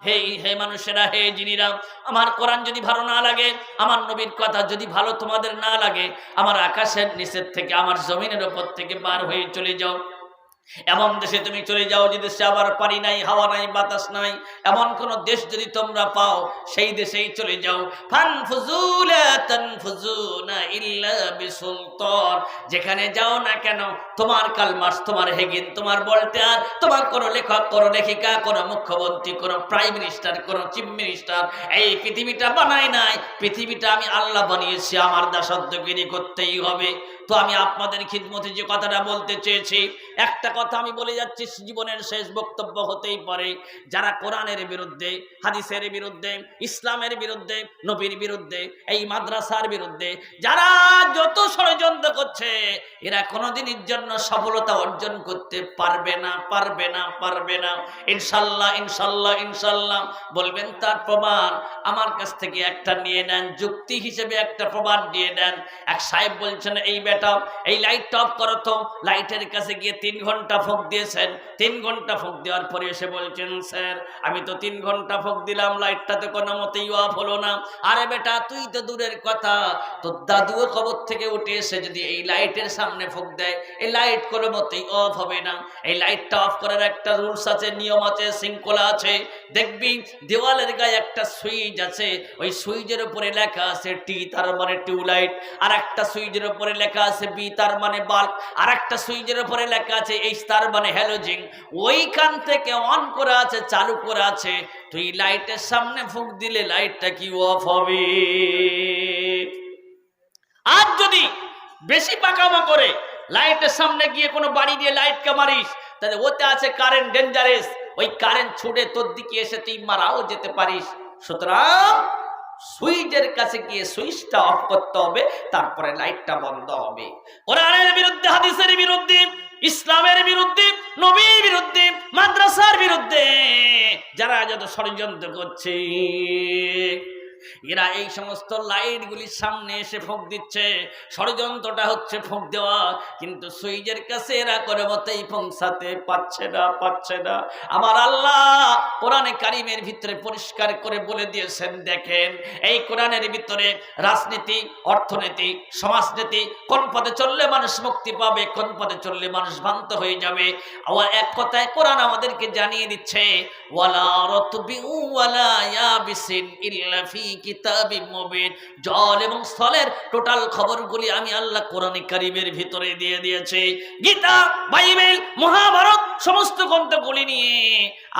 হে হে মানুষেরা, হে জিনিরা, আমার কোরআন যদি ভালো না লাগে, আমার নবীর কথা যদি ভালো তোমাদের না লাগে, আমার আকাশের নিচের থেকে, আমার জমিনের উপর থেকে পার হয়ে চলে যাও। এমন দেশে তুমি চলে যাও যে দেশে আবার পানি নাই, হাওয়া নাই, বাতাস নাই। এমন কোন দেশ যদি তোমরা পাও, সেই দেশেই চলে যাও। ফানফুজু লা তানফুজুনা ইল্লা বিসুলতান। যেখানে যাও না কেন, তোমার কালমার্স, তোমার হেগিন, তোমার ভোল্টেয়ার, তোমার কোন লেখক, কোন লেখিকা, কোন মুখ্যমন্ত্রী, কোন প্রাইম মিনিস্টার, কোন চিফ মিনিস্টার এই পৃথিবীটা বানায় নাই। পৃথিবীটা আমি আল্লাহ বানিয়েছি, আমার দাসত্বগিরি করতেই হবে। তো আমি আপনাদের খিদমতে যে কথাটা বলতে চেয়েছি, একটা কথা আমি বলে যাচ্ছি, জীবনের শেষ বক্তব্য হতেই পারে। যারা কোরআনের বিরুদ্ধে, হাদিসের বিরুদ্ধে, ইসলামের বিরুদ্ধে, নবীর বিরুদ্ধে, এই মাদ্রাসার বিরুদ্ধে যারা যত ষড়যন্ত্র করছে, এরা কোনোদিনের জন্য সফলতা অর্জন করতে পারবে না, পারবে না, পারবে না। ইনশাল্লাহ, ইনশাল্লাহ, ইনশাল্লাহ। বলবেন তার প্রমাণ আমার কাছ থেকে একটা নিয়ে নেন, যুক্তি হিসেবে একটা প্রমাণ দিয়ে নেন। এক সাহেব বলছেন, এই বেটা, এই লাইট অফ করো তো। লাইটের কাছে গিয়ে 3 ঘন্টা ফুঁক দিয়েছেন। 3 ঘন্টা ফুঁক দেওয়ার পরে এসে বলছেন, স্যার আমি তো 3 ঘন্টা ফুঁক দিলাম, লাইটটা তো কোনো মতেই অফ হলো না। আরে বেটা, তুই তো দূরের কথা, তোর দাদুও কবর থেকে উঠে এসে যদি এই লাইটের সামনে ফুঁক দেয়, এই লাইট কোনো মতেই অফ হবে না। এই লাইটটা অফ করার একটা রুলস আছে, নিয়ম আছে, শৃঙ্খলা আছে। দেখবি দেওয়ালের গায়ে একটা সুইচ আছে, ওই সুইচের উপরে লেখা আছে টি, তার মানে টিউবলাইট। আর একটা সুইচের উপরে লেখা আছে বি, তার মানে বাল্ব। আর একটা সুইচের উপরে লেখা আছে এইচ, তার মানে হ্যালোজিন। ওইখান থেকে অন করা আছে, চালু করা আছে। তুই লাইটের সামনে ফুঁক দিলে লাইটটা কি অফ হবে? আর যদি বেশি পাকামো করে লাইটের সামনে গিয়ে কোনো বাড়ি দিয়ে লাইটকে মারিস, তাহলে ওতে আছে কারেন্ট, ডেঞ্জারাস। ওই কারেন্ট ছুটে তোর দিকে এসে তুই মারাও যেতে পারিস। সুতরাং সুইচের কাছে গিয়ে সুইচটা অফ করতে হবে, তারপরে লাইটটা বন্ধ হবে। কোরআনের বিরুদ্ধে, হাদিসের বিরুদ্ধে, ইসলামের বিরুদ্ধে, নবীর বিরুদ্ধে, মাদ্রাসার বিরুদ্ধে যারা যত ষড়যন্ত্র করছে, এরা এই সমস্ত লাইটগুলির সামনে এসে ফুঁক দিচ্ছে। ষড়যন্ত্রটা হচ্ছে ফুঁক দেওয়া, কিন্তু সুইচের কাছে এরা করে মতেই পৌঁছাতে পারছে না, পারছে না। আমার আল্লাহ কোরআনে কারিমের ভিতরে পরিষ্কার করে বলে দিয়েছেন, দেখেন এই কোরআনের ভিতরে রাজনীতি, অর্থনীতি, সমাজনীতি, কোন পথে চললে মানুষ মুক্তি পাবে, কোন পথে চললে মানুষ ভ্রান্ত হয়ে যাবে। আবার এক কথায় কোরআন আমাদেরকে জানিয়ে দিচ্ছে, ওয়ালা রাতবি ওয়ালা ইয়াবিসিন ইল্লা ফি কিতাবিম মুবিন। জল এবং স্থলের টোটাল খবরগুলি আমি আল্লাহ কোরআনে কারিমের ভিতরে দিয়ে দিয়েছি। গীতা, বাইবেল, মহাভারত সমস্ত গ্রন্থগুলি নিয়ে,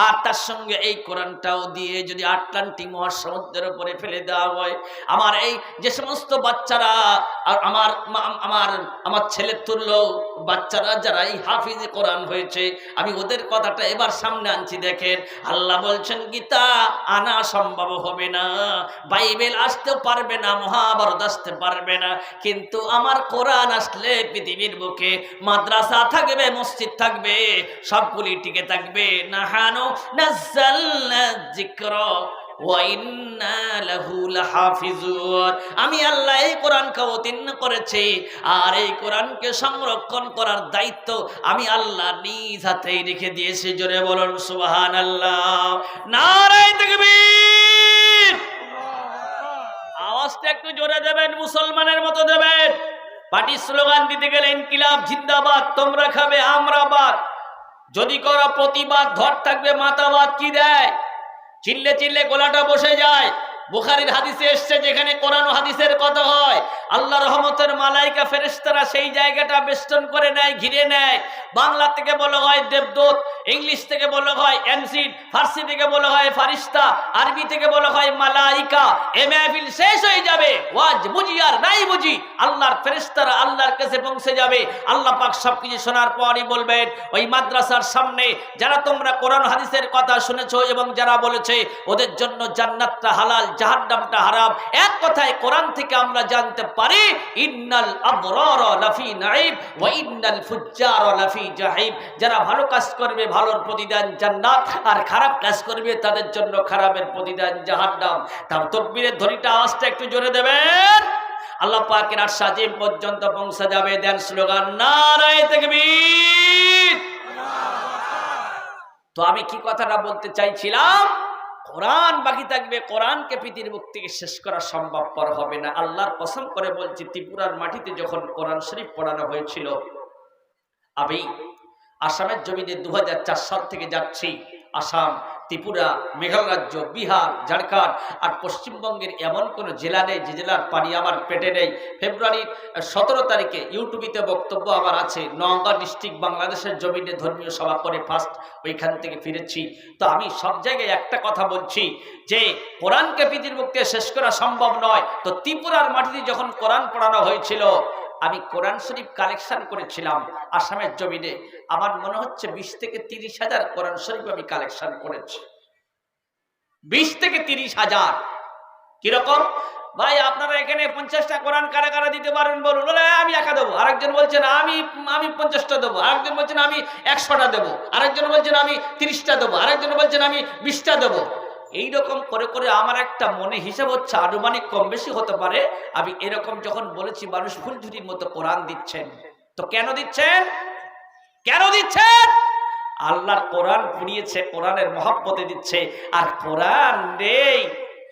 আর তার সঙ্গে এই কোরআনটাও দিয়ে যদি আটলান্টিক মহাসমুদ্রের উপরে ফেলে দেওয়া হয়, আমার এই যে সমস্ত বাচ্চারা, আর আমার ছেলের তুল্য বাচ্চারা যারা এই হাফিজ কোরআন হয়েছে, আমি ওদের কথাটা এবার সামনে আনছি। দেখেন আল্লাহ বলছেন, গীতা আনা সম্ভব হবে না, বাইবেল আসতেও পারবে না, মহাভারত আসতে পারবে না, কিন্তু আমার কোরআন আসলে পৃথিবীর বুকে মাদ্রাসা থাকবে, মসজিদ থাকবে, সবগুলি টিকে থাকবে। নাহানু নাযালনা যিকরা ওয়া ইন্না লাহু লাহাফিজুন। আমি আল্লাহ এই কোরআনকে অবতীর্ণ করেছি, আর এই কোরআনকে সংরক্ষণ করার দায়িত্ব আমি আল্লাহ নিজ হাতেই রেখে দিয়েছি। জোরে বলুন সুবহানাল্লাহ, নারায়ে তাকবীর। আওয়াজটা একটু জোরে দেবেন, মুসলমানের মতো দেবেন। পার্টি স্লোগান দিতে গেলে ইনকিলাব জিন্দাবাদ, তোমরা খাবে আমরা বাদ, যদি করো প্রতিবাদ ধর থাকবে মাতাবাদ। কি দেয়? চিল্লে চিল্লে গলাটা বসে যায়। বুখারীর হাদিসে এসছে, যেখানে কোরআন ও হাদিসের কথা হয়, আল্লাহ রহমতের মালাইকা ফেরেশতারা সেই জায়গাটা বেষ্টন করে নেয়, ঘিরে নেয়। বাংলা থেকে বলা হয় দেবদূত, ইংলিশ থেকে বলা হয় এনসিড, ফার্সি থেকে বলা হয় ফারিস্তা, আরবি থেকে বলা হয় মালাইকা। এ মাহফিল শেষ হয়ে যাবে, ওয়াজ বুঝি আর নাই বুঝি, আল্লাহর ফেরেশতারা আল্লাহর কাছে পৌঁছে যাবে। আল্লাহ পাক সবকিছু শোনার পরই বলবেন, ওই মাদ্রাসার সামনে যারা তোমরা কোরআন হাদিসের কথা শুনেছো এবং যারা বলেছে ওদের জন্য জান্নাতটা হালাল, জাহান্নামটা হারাম। এক কথায় কোরআন থেকে আমরা জানতে পারি, ইন্নাল আবরারা লাফি নাঈম ওয়া ইন্নাল ফুজ্জারা লাফি জাহিম। যারা ভালো কাজ করবে ভালোর প্রতিদান জান্নাত, আর খারাপ কাজ করবে তাদের জন্য খারাপের প্রতিদান জাহান্নাম। তার তাকবীরের ধ্বনিটা আওয়াজটা একটু জোরে দেবেন, আল্লাহ পাকের আরশ আজিম পর্যন্ত পৌঁছে যাবে। দেন স্লোগান, নারায়ে তাকবীর। তো আমি কি কথাটা বলতে চাইছিলাম, কোরআন বাকি থাকবে, কোরআনকে পৃথিবীর বুক থেকে শেষ করা সম্ভবপর হবে না। আল্লাহর কসম করে বলছি, ত্রিপুরার মাটিতে যখন কোরআন শরীফ পড়ানো হয়েছিল, আমি আসামের জমিনে 2004 সাল থেকে যাচ্ছি। আসাম, ত্রিপুরা, মেঘালয় রাজ্য, বিহার, ঝাড়খণ্ড আর পশ্চিমবঙ্গের এমন কোনো জেলা নেই যে জেলার পানি আমার পেটে নেই। ফেব্রুয়ারির 17 তারিখে ইউটিউবিতে বক্তব্য আমার আছে। নওগাঁ ডিস্ট্রিক্ট বাংলাদেশের জমিনে ধর্মীয় সভা করে ফার্স্ট ওইখান থেকে ফিরেছি। তো আমি সব জায়গায় একটা কথা বলছি যে কোরআনকে পৃথিবীর বুকে শেষ করা সম্ভব নয়। তো ত্রিপুরার মাটিতে যখন কোরআন পড়ানো হয়েছিল, আমি কোরআন শরীফ কালেকশন করেছিলাম আসামের জমিনে। আমার মনে হচ্ছে 20 থেকে 30 হাজার কোরআন শরীফ আমি কালেকশন করেছি। 20 থেকে 30 হাজার। কিরকম ভাই, আপনারা এখানে 50টা কোরআন কারা কারা দিতে পারেন বলুন? বলে আমি একা দেবো। আরেকজন বলছেন আমি 50টা দেবো। আরেকজন বলছেন আমি 100টা দেবো। আরেকজন বলছেন আমি 30টা দেবো। আরেকজন বলছেন আমি 20টা দেবো। এইরকম করে করে আমার একটা মনে হিসাব হচ্ছে আনুমানিক কম বেশি হতে পারে। আমি এরকম যখন বলেছি, মানুষ ফুলঝুরির মতো কোরআন দিচ্ছেন। তো কেন দিচ্ছেন? কেন দিচ্ছেন? আল্লাহর কোরআন পুড়িয়েছে, কোরআনের মহব্বতে দিচ্ছে। আর কোরআন নেই,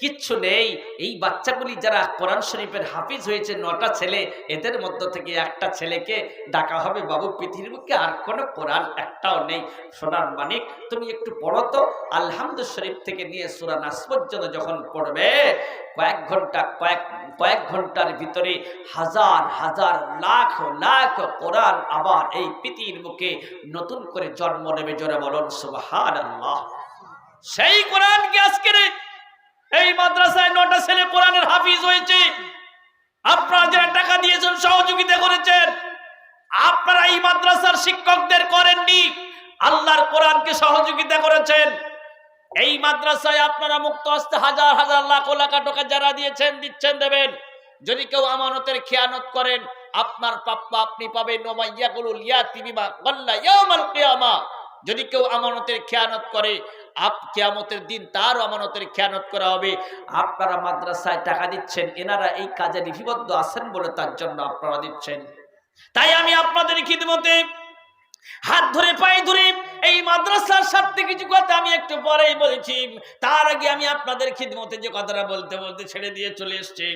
কিচ্ছু নেই। এই বাচ্চাগুলি যারা কোরআন শরীফের হাফিজ হয়েছে, 9টা ছেলে, এদের মধ্য থেকে একটা ছেলেকে ডাকা হবে, বাবু পৃথিবীর বুকে আর কোনো কোরআন একটাও নেই। সোনার মানিক, তুমি একটু পড়ো তো। আলহামদু শরীফ থেকে নিয়ে সূরা নাস পর্যন্ত যখন পড়বে, কয়েক ঘন্টার ভিতরে হাজার হাজার লাখ লাখ কোরআন আবার এই পৃথিবীর বুকে নতুন করে জন্ম নেবে। জোরে বলুন সুবহানাল্লাহ। সেই কোরআনকে আজকে এই মাদ্রাসায় 9টা ছেলে কোরআনের হাফিজ হয়েছে। আপনারা যারা টাকা দিয়েছেন, সহযোগিতা করেছেন, আপনারা এই মাদ্রাসার শিক্ষকদের করেননি, আল্লাহর কোরআনকে সহযোগিতা করেছেন। এই মাদ্রাসায় আপনারা মুক্ত হস্তে হাজার হাজার লাখ লাখ টাকা যারা দিয়েছেন, দিচ্ছেন, দেবেন। যদি কেউ আমানতের খেয়ানত করেন, আপনার প্রাপ্য আপনি পাবেন। ওমাইয়াকুলুল ইয়াতিমা ওয়াল্লা ইয়াউমাল কিয়ামা। যদি কেউ আমানতের খেয়ানত করে, কিয়ামতের দিন তারও আমানতের খেয়ানত করা হবে। আপনারা মাদ্রাসায় টাকা দিচ্ছেন, এনারা এই কাজে লিপিবদ্ধ আছেন বলে তার জন্য আপনারা দিচ্ছেন। তাই আমি আপনাদের খিদমতে হাত ধরে পায়ে ধরে এই মাদ্রাসার স্বার্থে কিছু কথা আমি একটু পরেই বলেছি। তার আগে আমি আপনাদের খিদমতে যে কথাটা বলতে বলতে ছেড়ে দিয়ে চলে এসেছি।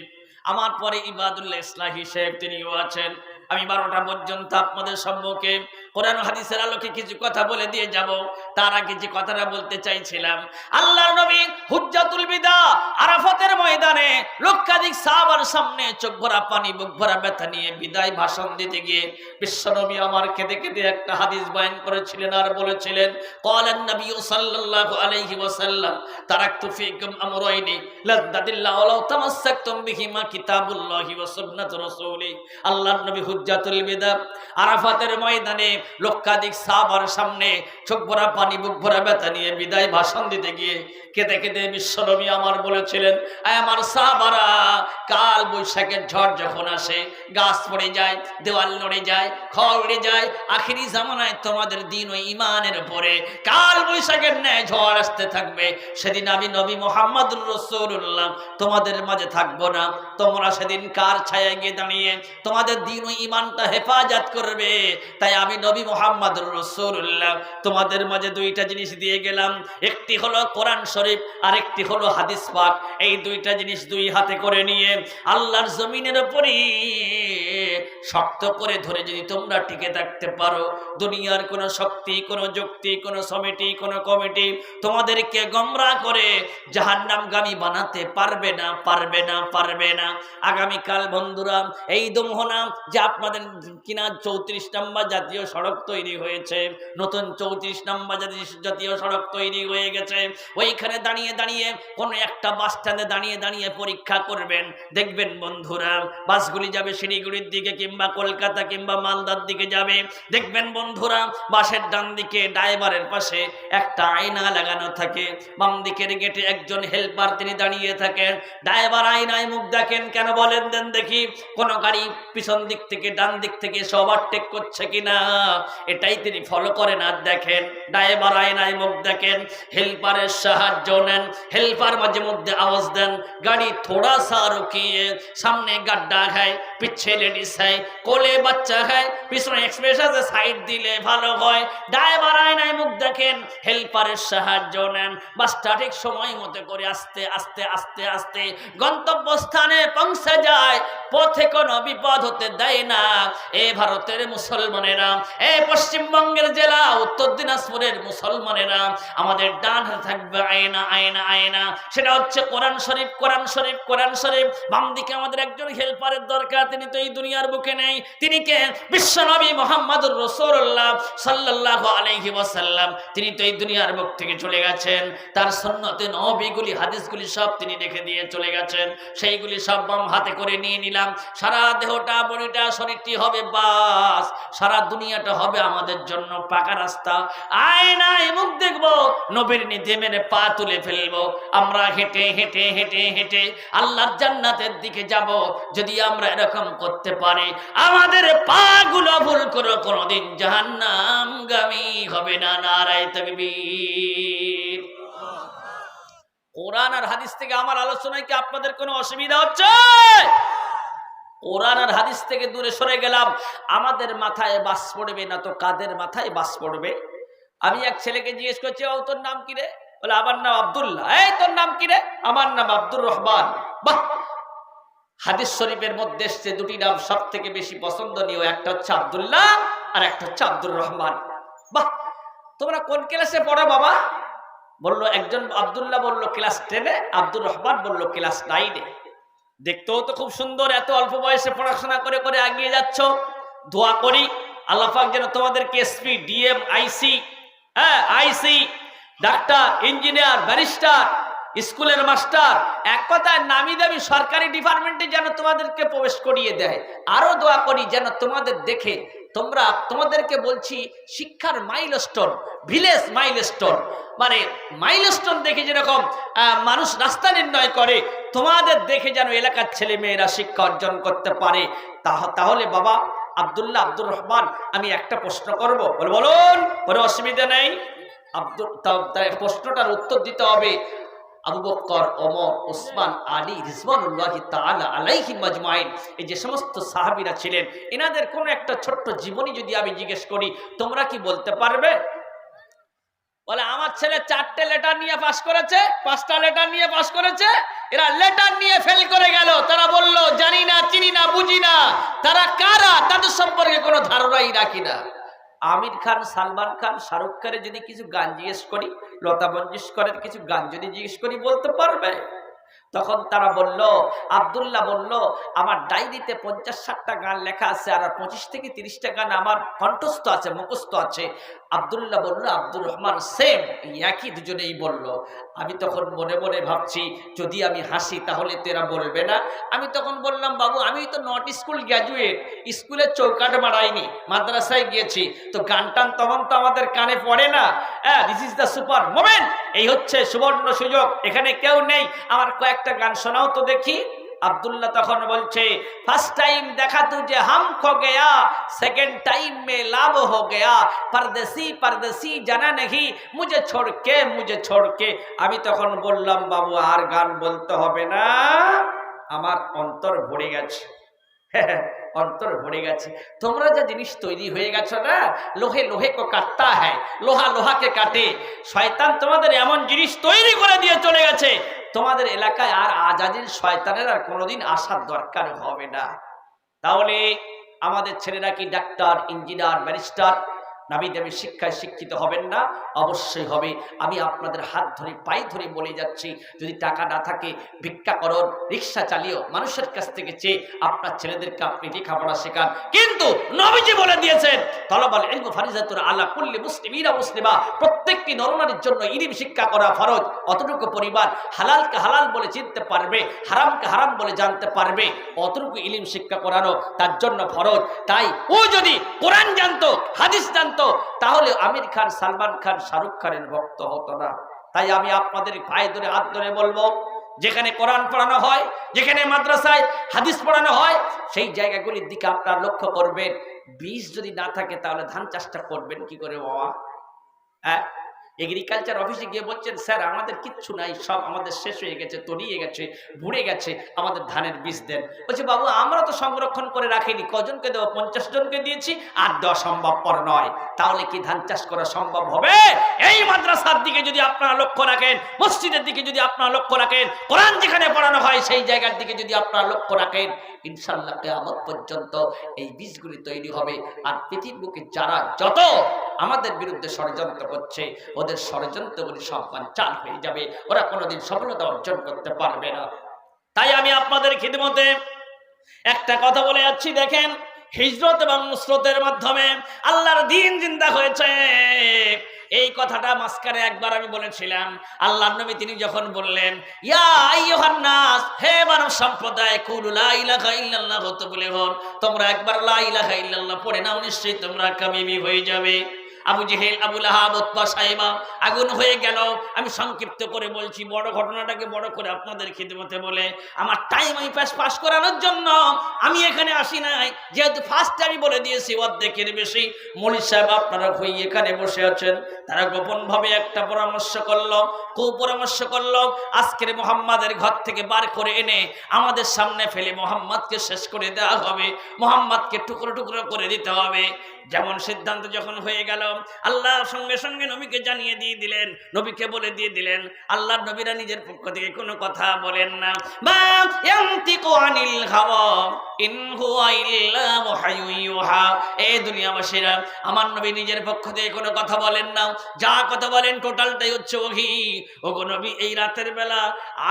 আমার পরে ইবাদুল্লাহ ইসলাহি সাহেব, তিনিও আছেন। আমি 12টা পর্যন্ত আপনাদের সম্মুখে কোরআন হাদিসের আলোকে কিছু কথা বলে দিয়ে যাব। তার আগে যে কথাটা বলতে চাইছিলাম, আল্লাহর নবী হুজ্জাতুল বিদা আরাফাতের ময়দানে লক্ষাধিক সাহাবার সামনে চোখ ভরা পানি, বুক ভরা ব্যথা নিয়ে বিদায় ভাষণ দিতে গিয়ে বিশ্বনবী আমার কেঁদে কেঁদে একটা হাদিস বয়ান করেছিলেন আর বলেছিলেন, ক্বালান নবী সাল্লাল্লাহু আলাইহি ওয়াসাল্লাম তারাকতু ফীকুম আমরাইনি লাদাদিল্লাহু ওয়া তামাসসাকতুম বিহিমা কিতাবুল্লাহি ওয়া সুন্নাতুর রাসূলি। আল্লাহর নবী হুজ্জাতুল বিদা আরাফাতের ময়দানে লক্ষাধিক সাহাবার সামনে চোখ ভরা পানি, বুক ভরা ব্যথা নিয়ে বিদায় ভাষণ দিতে গিয়ে কেঁদে কেঁদে বিশ্বনবী আমার বলেছিলেন, আমার সাহাবারা, কাল বৈশাখের ঝড় যখন আসে, গাছ পড়ে যায়, দেওয়াল নড়ে যায়, খড় উড়ে যায়, আখিরি জামানায় তোমাদের দিন ওই ইমানের উপরে কাল বৈশাখের ন্যায় ঝড় আসতে থাকবে। সেদিন আমি নবী মুহাম্মদুর রাসূলুল্লাহ তোমাদের মাঝে থাকবো না। তোমরা সেদিন কার ছায়ায় গিয়ে দাঁড়িয়ে তোমাদের দিন ওই ইমানটা হেফাজত করবে? তাই আমি নবী মুহাম্মদুর রাসূলুল্লাহ তোমাদের মাঝে 2টা জিনিস দিয়ে গেলাম। একটি হলো কোরআন শরীফ, আর একটি হলো হাদিস পাক। এই 2টা জিনিস 2 হাতে করে নিয়ে আল্লাহর জমিনের উপরে শক্ত করে ধরে যদি তোমরা টিকে থাকতে পারো, দুনিয়ার কোনো শক্তি, কোনো যুক্তি, কোনো সমিতি, কোনো কমিটি তোমাদেরকে গোমরাহ করে জাহান্নামগামী বানাতে পারবে না, পারবে না, পারবে না। আগামীকাল বন্ধুরা, এই দমহনা যে আপনাদের কিনা 34 নম্বর জাতীয় সড়ক তৈরি হয়েছে, নতুন 34 নম্বর জাতীয় সড়ক তৈরি হয়ে গেছে। ওইখানে দাঁড়িয়ে দাঁড়িয়ে কোনো একটা বাস স্ট্যান্ডে দাঁড়িয়ে দাঁড়িয়ে পরীক্ষা করবেন। দেখবেন বন্ধুরা, বাসগুলি যাবে শিলিগুড়ির দিকে কিংবা কলকাতা কিংবা মালদার দিকে যাবে। দেখবেন বন্ধুরা, বাসের ডান দিকে ড্রাইভারের পাশে একটা আয়না লাগানো থাকে, বাম দিকের গেটে একজন হেল্পার তিনি দাঁড়িয়ে থাকেন। ড্রাইভার আয়নায় মুখ দেখেন কেন বলেন দেন দেখি, কোন গাড়ি পিছন দিক থেকে ডান দিক থেকে ওভারটেক করছে কিনা, এটাই তিনি ফলো করেন আর দেখেন। ড্রাইভার আয়নায় মুখ দেখেন, হেল্পারের সাহায্য নেন। হেল্পার মাঝে মধ্যে আওয়াজ দেন, গাড়ি থোড়া সা রুকিয়ে, সামনে গাড্ডা খায়, পিছে লেডিস হ্যায়, কোলে বাচ্চা হ্যায়, পিছনে এক্সপ্রেস আছে, সাইড দিলে ভালো হয়। ড্রাইভার আয়নায় মুখ দেখেন, হেল্পারের সাহায্য নেন, বাসটা ঠিক সময় মতো করে আস্তে আস্তে আস্তে আস্তে গন্তব্যস্থানে পৌঁছে যায়, পথে কোনো বিপদ হতে দেয় না। এ ভারতের মুসলমানেরা, এ পশ্চিমবঙ্গের জেলা উত্তর দিনাজপুরের মুসলমানেরা, আমাদের ডান হাতে থাকবে আয়না, আয়না, আয়না, সেটা হচ্ছে কোরআন শরীফ, কোরআন শরীফ, কোরআন শরীফ। বাম দিকে আমাদের একজন হেল্পারের দরকার, তিনি তো এই দুনিয়ার বুকে নেই। তিনি কে? বিশ্বনবী মুহাম্মদুর রাসূলুল্লাহ সাল্লাল্লাহু আলাইহি ওয়াসাল্লাম। তিনি তো এই দুনিয়ার বুক থেকে চলে গেছেন, তার সুন্নতে নবীগুলি, হাদিসগুলি সব তিনি রেখে দিয়ে চলে গেছেন। সেইগুলি সব বাম হাতে করে নিয়ে নিলাম। সারা দেহটা, বডিটা, শরীরটি হবে বাস, সারা দুনিয়াটা হবে আমাদের জন্য পাকা রাস্তা। আয়নায় মুখ দেখবো, নবীর নিধে মেনে পা তুলে ফেলবো। আমরা হেঁটে হেঁটে হেঁটে হেঁটে আল্লাহর জান্নাতের দিকে যাব। যদি আমরা এরকম করতে পারি, আমাদের পা গুলো ভুল করে কোনোদিন জাহান্নামগামী হবে না। নারায়ে তাকবীর। কোরআন আর হাদিস থেকে আমার আলোচনায় কি আপনাদের কোনো অসুবিধা হচ্ছে? কোরআন আর হাদিস থেকে দূরে সরে গেলাম, আমাদের মাথায় বাস পড়বে না তো কাদের মাথায় বাস পড়বে? আমি এক ছেলেকে জিজ্ঞেস করছি, ও তোর নাম কি রে? বলে আমার নাম আব্দুল্লাহ। এই তোর নাম কি রে? আমার নাম আব্দুর রহমান। বাহ, হাদিস শরীফের মধ্যে এসছে দুটি নাম সব থেকে বেশি পছন্দনীয়, একটা হচ্ছে আব্দুল্লাহ আর একটা হচ্ছে আব্দুর রহমান। বাহ, তোমরা কোন ক্লাসে পড়ো বাবা? বললো একজন আব্দুল্লাহ বলল ক্লাস 10-এ, আব্দুর রহমান বলল ক্লাস 9-এ। দেখতেও তো খুব সুন্দর, এত অল্প বয়সে পড়াশোনা করে করে এগিয়ে যাচ্ছ। দোয়া করি আল্লাহ পাক যেন তোমাদেরকে এসপি, ডিএম, আইসি, আইসি, ডাক্তার, ইঞ্জিনিয়ার, ব্যারিস্টার, স্কুলের মাস্টার, এক কথায় নামি দামি সরকারি ডিপার্টমেন্টে যেন তোমাদেরকে প্রবেশ করিয়ে দেয়। আরো দোয়া করি যেন তোমাদের দেখে তোমাদেরকে বলছি শিক্ষার মাইলস্টোন, ভিলেজ মাইলস্টোন, মানে মাইলস্টোন দেখে যেরকম মানুষ রাস্তা নির্ণয় করে, তোমাদের দেখে যেন এলাকার ছেলে মেয়েরা শিক্ষা অর্জন করতে পারে। তাহলে বাবা আব্দুল্লাহ, আব্দুর রহমান, আমি একটা প্রশ্ন করবো, বলুন। কোনো অসুবিধা নেই। প্রশ্নটার উত্তর দিতে হবে আবু বকর, ওমর, ওসমান, আলী রিজওয়ানুল্লাহি তাআলা আলাইহিম আজমাইন, এই যে সমস্ত সাহাবীরা ছিলেন, এনাদের কোন একটা ছোট্ট জীবনী যদি আমি জিজ্ঞেস করি, তোমরা কি বলতে পারবে? বলে আমার ছেলে 4টে লেটার নিয়ে পাস করেছে, 5টা লেটার নিয়ে পাস করেছে, এরা লেটার নিয়ে ফেল করে গেল। তারা বলল জানি না, চিনি না, বুঝি না, তারা কারা, তাদের সম্পর্কে কোনো ধারণাই রাখি না। আমির খান, সালমান খান, শাহরুখ খানের যদি কিছু গান জিজ্ঞেস করি, লতা মঙ্গেশকরের কিছু গান যদি জিজ্ঞেস করি, বলতে পারবে? তখন তারা বলল, আব্দুল্লাহ বলল আমার ডায়েরিতে 50-60টা গান লেখা আছে, আর 25 থেকে 30টা গান আমার কণ্ঠস্থ আছে, মুখস্থ আছে। আব্দুল্লাহ বলল, আব্দুর রহমান সেম, একই, দুজনেই বলল। আমি তখন মনে মনে ভাবছি, যদি আমি হাসি তাহলে তো এরা বলবে না। আমি তখন বললাম, বাবু আমি তো নট স্কুল গ্র্যাজুয়েট, স্কুলের চৌকাট মারাইনি, মাদ্রাসায় গিয়েছি, তো গান টান তখন তো আমাদের কানে পড়ে না। This is the super moment, এই হচ্ছে সুবর্ণ সুযোগ, এখানে কেউ নেই, আমার কয়েকটা গান শোনাও তো দেখি। আব্দুল্লাহ তখন বলছে, ফার্স্ট টাইম দেখা তুঝে হাম খো গয়া, সেকেন্ড টাইম মে লাভ হো গয়া, পরদেশি পরদেশি জানা নেহি মুঝে ছোড় কে। আমি তখন বললাম, বাবু আর গান বলতে হবে না, আমার অন্তর ভরে গেছে। অন্তর ভরে গেছে। তোমরা যা জিনিস তৈরি হয়ে গেছো না, লোহে লোহে কো কাটতা হ্যায়, লোহা লোহাকে কাটে। শয়তান তোমাদের এমন জিনিস তৈরি করে দিয়ে চলে গেছে, তোমাদের এলাকায় আর আজাদির শয়তানের আর কোনোদিন আসার দরকার হবে না। তাহলে আমাদের ছেলেরা কি ডাক্তার, ইঞ্জিনিয়ার, ব্যারিস্টার, নামি দামি শিক্ষায় শিক্ষিত হবেন না? অবশ্যই হবে। আমি আপনাদের হাত ধরে পায়ে ধরে বলে যাচ্ছি, যদি টাকা না থাকে ভিক্ষা করুন, রিক্সা চালিয়েও মানুষের কাছ থেকে চেয়ে আপনার ছেলেদেরকে আপনি লেখাপড়া শেখান। কিন্তু নবীজি বলে দিয়েছেন, তলাবাল ইলমু ফারিজাতুন আলা কুল্লি মুসলিমিনা মুসলিমা, প্রত্যেকটি নরনারীর জন্য ইলম শিক্ষা করা ফরজ। অতটুকু পরিমাণ হালালকে হালাল বলে চিনতে পারবে, হারামকে হারাম বলে জানতে পারবে, অতটুকু ইলম শিক্ষা করানো তার জন্য ফরজ। তাই ও যদি কোরআন জানতো, হাদিস জানতো, তাহলে আমির খান, সালমান খান, শাহরুখ খানের ভক্ত হতো না। তাই আমি আপনাদের পায়ে ধরে হাত ধরে বলবো, যেখানে কোরআন পড়ানো হয়, যেখানে মাদ্রাসায় হাদিস পড়ানো হয়, সেই জায়গাগুলির দিকে আপনারা লক্ষ্য করবেন। বীজ যদি না থাকে তাহলে ধান চাষটা করবেন কি করে বাবা? এগ্রিকালচার অফিসে গিয়ে বলছেন, স্যার আমাদের কিচ্ছু নাই, সব আমাদের শেষ হয়ে গেছে, তলিয়ে গেছে, ভুড়ে গেছে, আমাদের ধানের বীজ দেন। বলছে, বাবু আমরা তো সংরক্ষণ করে রাখিনি, কজনকে দেবো? 50 জনকে দিয়েছি, আর দেওয়া সম্ভবপর নয়। তাহলে কি ধান চাষ করা সম্ভব হবে? এই মাদ্রাসার দিকে যদি আপনারা লক্ষ্য রাখেন, মসজিদের দিকে যদি আপনারা লক্ষ্য রাখেন, কোরআন যেখানে পড়ানো হয় সেই জায়গার দিকে যদি আপনারা লক্ষ্য রাখেন, ইনশাআল্লাহ কিয়ামত পর্যন্ত এই বীজগুলি তৈরি হবে। আর পৃথিবীর বুকে যারা যত আমাদের বিরুদ্ধে ষড়যন্ত্র করছে, ওদের ষড়যন্ত্রগুলি সব চাল হয়ে যাবে, ওরা কোনোদিন সফলতা অর্জন করতে পারবে না। তাই আমি আপনাদের খিদমতে একটা কথা বলে যাচ্ছি, দেখেন হিজরত এবং নুসরতের মাধ্যমে আল্লাহর দ্বীন জিন্দা হয়েছে। এই কথাটা মাঝখানে একবার আমি বলেছিলাম। আল্লাহর নবী তিনি যখন বললেন, ইয়া আইয়ুহান নাস, হে মানব সম্প্রদায়, কুলু লা ইলাহা ইল্লাল্লাহ, তো বলে হন তোমরা একবার লা ইলাহা ইল্লাল্লাহ পড়ে নাও, নিশ্চয়ই তোমরা কামিয়াবি হয়ে যাবে। আবু জেহেল, আবু লাহাব, উতবা, সাইবা আগুন হয়ে গেল। আমি সংক্ষিপ্ত করে বলছি, বড় ঘটনাটাকে বড় করে আপনাদের খিদমতে বলে আমার টাইম আমি পাস করানোর জন্য আমি এখানে আসি নাই। যেহেতু ফার্স্টে আমি বলে দিয়েছি অর্ধেকের বেশি মৌলভী সাহেব আপনারা হয়ে এখানে বসে আছেন, তারা গোপন ভাবে একটা পরামর্শ করলো, কুপরামর্শ করলো, আজকের মোহাম্মদের ঘর থেকে বার করে এনে আমাদের সামনে ফেলে মোহাম্মদকে শেষ করে দেওয়া হবে, মোহাম্মদকে টুকরো টুকরো করে দিতে হবে। যেমন সিদ্ধান্ত যখন হয়ে গেল, আল্লাহ সঙ্গে সঙ্গে নবীকে জানিয়ে দিয়ে দিলেন, নবীকে বলে দিয়ে দিলেন। আল্লাহর নবীরা নিজের পক্ষ থেকে কোনো কথা বলেন না, মা ইয়ানতিকু আনিল হাওয়া ইন হুয়া ইল্লা ওয়াহয়ুন ইউহা। এই দুনিয়াবাসীরা, আমার নবী নিজের পক্ষ থেকে কোনো কথা বলেন না, যা কথা বলেন টোটালটাই হচ্ছে ওহী। ওগো নবী, এই রাতের বেলা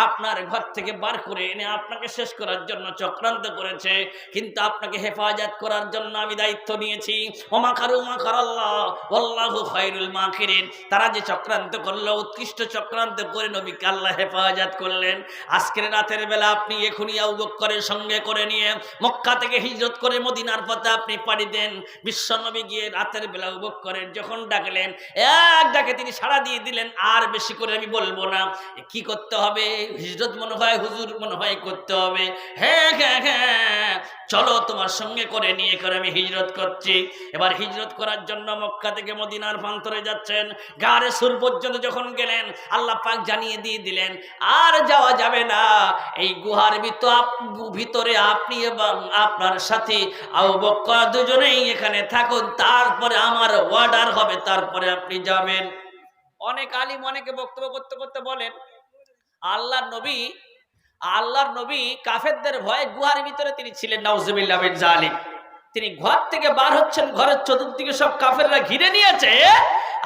আপনার ঘর থেকে বার করে এনে আপনাকে শেষ করার জন্য চক্রান্ত করেছে, কিন্তু আপনাকে হেফাজত করার জন্য আমি দায়িত্ব নিয়েছি। ওমা খারু মা খারাল্লাহ ওয়াল্লাহু খায়রুল মাকিরিন। তারা যে চক্রান্ত করলো, উৎকৃষ্ট চক্রান্ত করে নবীকে আল্লাহ হেফাজত করলেন। আজকের রাতের বেলা আপনি এখনই আবু বকরের সঙ্গে করে নিয়ে মক্কা থেকে হিজরত করে মদিনার পথে আপনি পাড়ি দেন। বিশ্ব নবী গিয়ে রাতের বেলা আবু বকরের যখন ডাকলেন, এক ডাকে তিনি সাড়া দিয়ে দিলেন। আর বেশি করে আমি বলবো না, কি করতে হবে? হিজরত মনে হয় হুজুর মনে হয় করতে হবে। হ্যাঁ হ্যাঁ হ্যাঁ, চলো তোমার সঙ্গে করে নিয়ে করে আমি হিজরত করছি। এবার হিজরত করার জন্য মক্কা থেকে মদিনার প্রান্তরে যাচ্ছেন। গারে সুর পর্যন্ত যখন গেলেন, আল্লাহ পাক জানিয়ে দিয়ে দিলেন আর যাওয়া যাবে না। এই গুহার ভিতরে আপনি এবং আপনার সাথী আবু বকর দুজনেই এখানে থাকুন, তারপরে আমার অর্ডার হবে, তারপরে আপনি যাবেন। অনেক আলিম অনেকে বক্তব্য করতে করতে বলেন, আল্লাহর নবী কাফেরদের ভয়ে গুহার ভিতরে তিনি ছিলেন, নাউজুবিল্লাহ মিন যালিক। তিনি ঘর থেকে বার হচ্ছেন, ঘরের চতুর্দিকে সব কাফেররা ঘিরে নিয়েছে,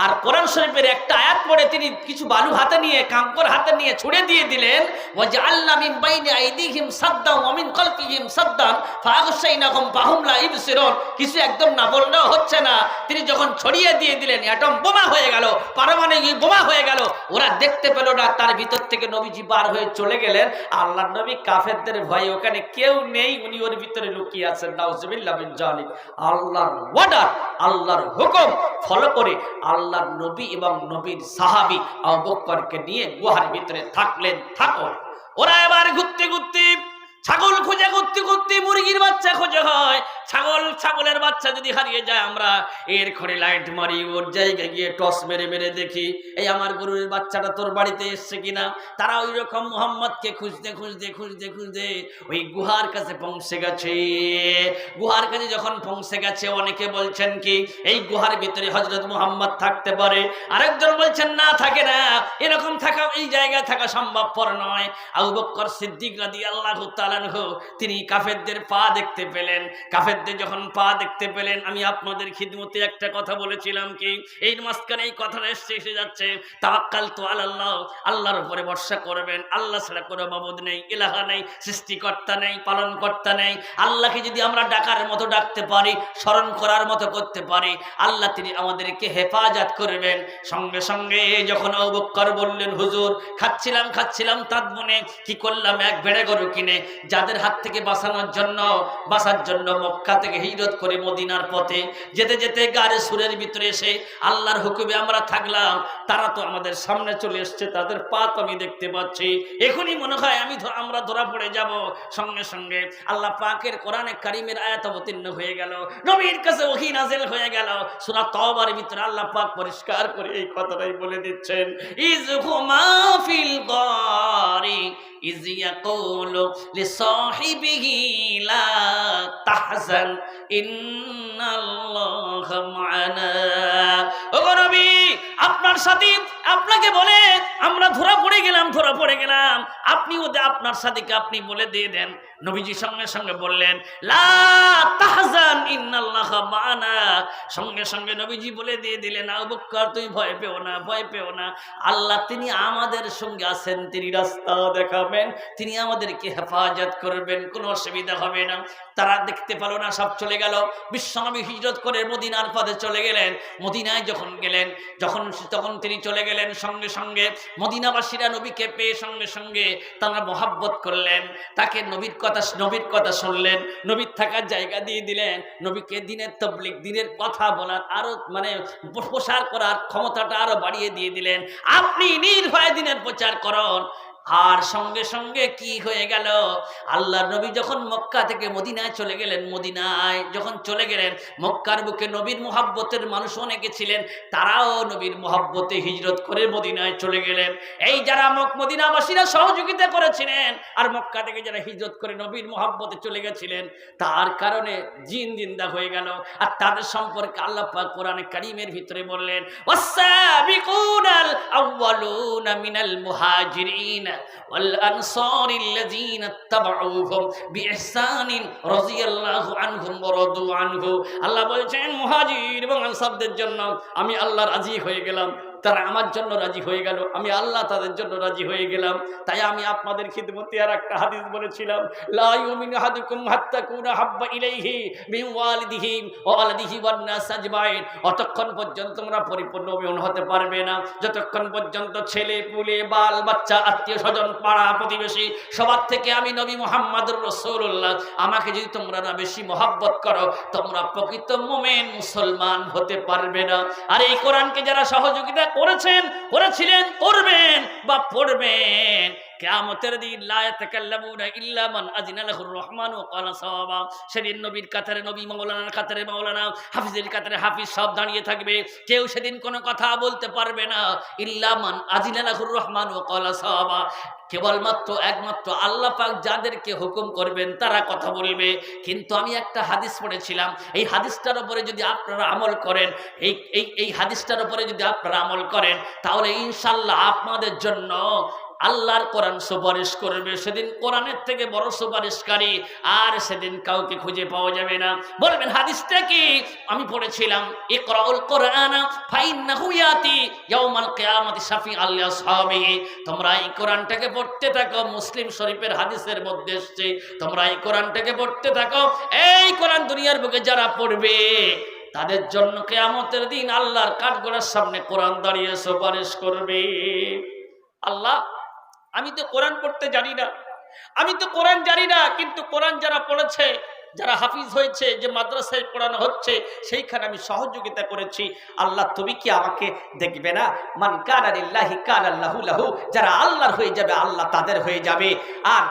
আর কোরআন শরীফের একটা আয়াত পড়ে তিনি কিছু বালু হাতে নিয়ে, কাঙ্কর হাতে নিয়ে ছুড়ে দিয়ে দিলেন, ওয়াজআলনা মিন বাইনি আইদিহিম সাদ্দান ওয়া মিন খালফিহিম সাদ্দান ফাআগশাইনাহুম ফাহুম লা ইবসিরুন। কিছু একদম না বললেও হচ্ছে না, তিনি যখন ছড়িয়ে দিয়ে দিলেন, অ্যাটম বোমা হয়ে গেল, পারমাণবিক বোমা হয়ে গেল। ওরা দেখতে পেল না, তার ভিতর থেকে নবীজি বার হয়ে চলে গেলেন। আল্লাহর নবী কাফেরদের ভয়ে, ওখানে কেউ নেই, উনি ওর ভিতরে লুকিয়ে আছেন, নাউজুবিল্লাহ মিন যালিক। আল্লাহর ওয়ার্ডার, আল্লাহর হুকুম ফলো করে আল্লাহর নবী এবং নবীর সাহাবী আবু বকরকে নিয়ে গুহার ভিতরে থাকলেন। থাকো। ওরা এবার ঘুরতে ঘুরতে, ছাগল খুঁজে ঘুরতে ঘুরতে মুরগির বাচ্চা খোঁজা হয়। ছাগলের বাচ্চা যদি হারিয়ে যায়, আমরা এর ঘরে লাইট মারি, ওর জায়গায় গিয়ে টস মেরে মেরে দেখি এই আমার গরুর বাচ্চাটা তোর বাড়িতে এসছে কিনা। তারা ওই রকম মুহাম্মদকে খুঁজতে খুঁজতে খুঁজতে খুঁজতে ওই গুহার কাছে পৌঁছে গেছে। গুহার কাছে যখন পৌঁছে গেছে, অনেকে বলছেন কি এই গুহার ভিতরে হযরত মুহাম্মদ থাকতে পারে, আরেকজন বলছেন না, থাকে না, এরকম থাকা, এই জায়গায় থাকা সম্ভবপর নয়। আবু বকর সিদ্দিক রাদিয়াল্লাহু তাআলা আনহু তিনি কাফেরদের পা দেখতে পেলেন। কাফেরদের যখন পা দেখতে পেলেন, আমি আপনাদের খিদমতে একটা কথা বলেছিলাম কি, এই মাঝখানে এই কথাটা এসে যাচ্ছে, তাওয়াক্কালতু আলাল্লাহ, আল্লাহর উপরে ভরসা করবেন। আল্লাহ ছাড়া কোনো মাবুদ নেই, ইলাহা নেই, সৃষ্টিকর্তা নেই, পালনকর্তা নেই। আল্লাহকে যদি আমরা ডাকার মতো ডাকতে পারি, স্মরণ করার মতো করতে পারি, আল্লাহ তিনি আমাদেরকে হেফাজত করবেন। সঙ্গে সঙ্গে যখন আবু বকর বললেন, হুজুর খাচ্ছিলাম তাঁত বনে, কি করলাম, এক ভেড়া গরু কিনে যাদের হাত থেকে বাঁচার জন্য মক্কা থেকে হিজরত করে মদিনার পথে যেতে যেতে গারে সুরের ভিতরে এসে আল্লাহর হুকুমে আমরা থাকলাম। তারা তো আমাদের সামনে চলে এসছে, তাদের পা তো আমি দেখতে পাচ্ছি, এখনই মনে হয় আমরা ধরা পড়ে যাব। সঙ্গে সঙ্গে আল্লাহ পাকের কোরআনে কারিমের আয়াত অবতীর্ণ হয়ে গেল, নবীর কাছে ওহী নাযিল হয়ে গেল। সূরা তওবার ভিতরে আল্লাহ পাক পরিষ্কার করে এই কথাটাই বলে দিচ্ছেন, ইযহুমা ফিল গারি ইয ইয়াকুলু লিসাহিবিহি লা তাহজান ইন্নাল্লাহা মা'ানা। ওগো নবী, আপনার সাথী আপনাকে বলে আমরা ধরা পড়ে গেলাম, আপনি ওদের আপনার সাথীকে আপনি বলে দিয়ে দেন। নবীজি সঙ্গে সঙ্গে বললেন, লা তাহজান ইন্নাল্লাহা মা'ানা। সঙ্গে সঙ্গে নবীজি বলে দিয়ে দিলেন, আবু বকর তুমি ভয় পেও না, আল্লাহ তিনি আমাদের সঙ্গে আছেন, তিনি রাস্তা দেখাবেন, তিনি আমাদেরকে হেফাজত করবেন, কোনো অসুবিধা হবে না। তারা দেখতে পেল না, সব চলে গেল। বিশ্বনবী হিজরত করে মদিনার পথে চলে গেলেন। মদিনায় যখন গেলেন, তখন তিনি চলে গেলেন। সঙ্গে সঙ্গে মদিনাবাসীরা নবীকে পেয়ে সঙ্গে সঙ্গে তারা মহাব্বত করলেন, তাকে নবীর কথা শুনলেন, নবীর থাকার জায়গা দিয়ে দিলেন, নবীকে দিনের তাবলীগ, দিনের কথা বলার আরো প্রসার করার ক্ষমতাটা আরো বাড়িয়ে দিয়ে দিলেন। আপনি নির্ভয়ে দিনের প্রচার করুন। আর সঙ্গে সঙ্গে কি হয়ে গেল, আল্লাহর নবী যখন মক্কা থেকে মদিনায় চলে গেলেন, মদিনায় যখন চলে গেলেন, মক্কার বুকে নবীর মুহাব্বতের মানুষ অনেকে ছিলেন, তারাও নবীর মুহাব্বতে হিজরত করে মদিনায় চলে গেলেন। এই যারা মদিনাবাসীরা সহযোগিতা করেছিলেন আর মক্কা থেকে যারা হিজরত করে নবীর মুহাব্বতে চলে গেছিলেন, তার কারণে জিন্দা হয়ে গেল। আর তাদের সম্পর্কে আল্লাহ পাক কোরআনে কারীমের ভিতরে বললেন, ওয়াস-সাবিকুনাল আউয়ালুনা মিনাল মুহাজিরিন والأنصار الذين اتبعوهم بإحسان رضي الله عنهم ورضوا عنه। আল্লাহ বলেছেন মুহাজির এবং আনসারদের জন্য আমি আল্লাহ রাজি হয়ে গেলাম, তারা আমার জন্য রাজি হয়ে গেল, আমি আল্লাহ তাদের জন্য রাজি হয়ে গেলাম। তাই আমি আপনাদের খিদমতে আর একটা হাদিস বলেছিলাম, লা ইউমিনু আহাদুকুম হাত্তা কুনা হাব্বা ইলাইহি মিন ওয়ালিদিহি ওয়া ওয়ালাদিহি ওয়ান নাস আজমাইন। অতক্ষণ পর্যন্ত তোমরা পরিপূর্ণ মুমিন হতে পারবে না যতক্ষণ পর্যন্ত ছেলে পুলে বাল বাচ্চা আত্মীয় স্বজন পাড়া প্রতিবেশী সবার থেকে আমি নবী মুহাম্মদুর রাসূলুল্লাহ আমাকে যদি তোমরা না বেশি মহব্বত করো, তোমরা প্রকৃত মুমিন মুসলমান হতে পারবে না। আর এই কোরআনকে যারা সহযোগিতা করেছিলেন, করবেন বা পড়বেন, কিয়ামতের দিন লা ইয়াতাকাল্লামুনা ইল্লা মান আযিনা লাহুর রহমান ওয়া ক্বালা সাওয়াবা। সেদিন নবীর কাতারে নবী, মাওলানার কাতারে মাওলানা, হাফিজের কাতারে হাফিজ সব দাঁড়িয়ে থাকবে, কেউ সেদিন কোনো কথা বলতে পারবে না। ইল্লা মান আযিনা লাহুর রহমান ওয়া ক্বালা সাওয়াবা। কেবলমাত্র একমাত্র আল্লাহ পাক যাদেরকে হুকুম করবেন তারা কথা বলবে। কিন্তু আমি একটা হাদিস পড়েছিলাম, এই হাদিসটার উপরে যদি আপনারা আমল করেন, এই হাদিসটার উপরে যদি আপনারা আমল করেন, তাহলে ইনশাআল্লাহ আপনাদের জন্য আল্লাহর কোরআন সুপারিশ করবে। সেদিন কোরআনের থেকে বড় সুপারিশকারী আর সেদিন কাউকে খুঁজে পাওয়া যাবে না। বলবেন হাদিসটা কি? আমি পড়েছিলাম, ইকরাউল কোরআন ফাইন্নাহু ইয়াতি ইয়াউমাল কিয়ামাতি শাফিআল লিআসহাবিহি। তোমরা এই কোরআনটাকে পড়তে থাকো, মুসলিম শরীফের হাদিসের মধ্যে এসেছে, তোমরা এই কোরআনটাকে পড়তে থাকো। এই কোরআন দুনিয়ার বুকে যারা পড়বে তাদের জন্য কিয়ামতের দিন আল্লাহর কাঠগড়ার সামনে কোরআন দাঁড়িয়ে সুপারিশ করবে। আল্লাহ, আমি তো কোরআন পড়তে জানি না, কিন্তু কোরআন যারা পড়েছে, যারা হাফিজ হয়েছে, যে মাদ্রাসায় পড়ানো হচ্ছে, সেইখানে আমি সহযোগিতা করেছি। আল্লাহ তুমি কি আমাকে দেখবে না? মান কানা লিল্লাহি কানা আল্লাহু লাহু। যারা আল্লাহর হয়ে যাবে আল্লাহ তাদের হয়ে যাবে। আর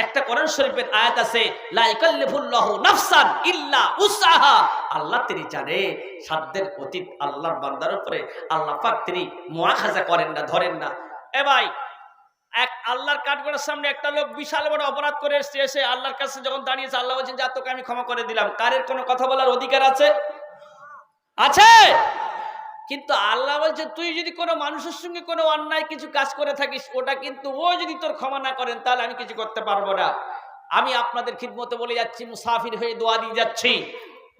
একটা কোরআন শরীফের আয়াত আছে, লা ইয়াকাল্লিফুল্লাহু নাফসান ইল্লা উসআহা। আল্লাহ তিনি জানে সাধ্যের অতীত আল্লাহর বান্দার উপরে আল্লাহ পাক তিনি মুআখাযা করেন না, ধরেন না। এ ভাই, এক আল্লাহর কাঠগড়ার সামনে একটা লোক বিশাল বড় অপরাধ করে এসে আল্লাহর কাছে যখন দাঁড়িয়েছে, আল্লাহ বলছেন যা তোকে আমি ক্ষমা করে দিলাম। কারের কোনো কথা বলার অধিকার আছে? কিন্তু আল্লাহ বলছে তুই যদি কোনো মানুষের সঙ্গে কোনো অন্যায় কিছু কাজ করে থাকিস, ওটা কিন্তু ও যদি তোর ক্ষমা না করেন তাহলে আমি কিছু করতে পারবো না। আমি আপনাদের খিদমতে বলে যাচ্ছি, মুসাফির হয়ে দোয়া দিয়ে যাচ্ছি,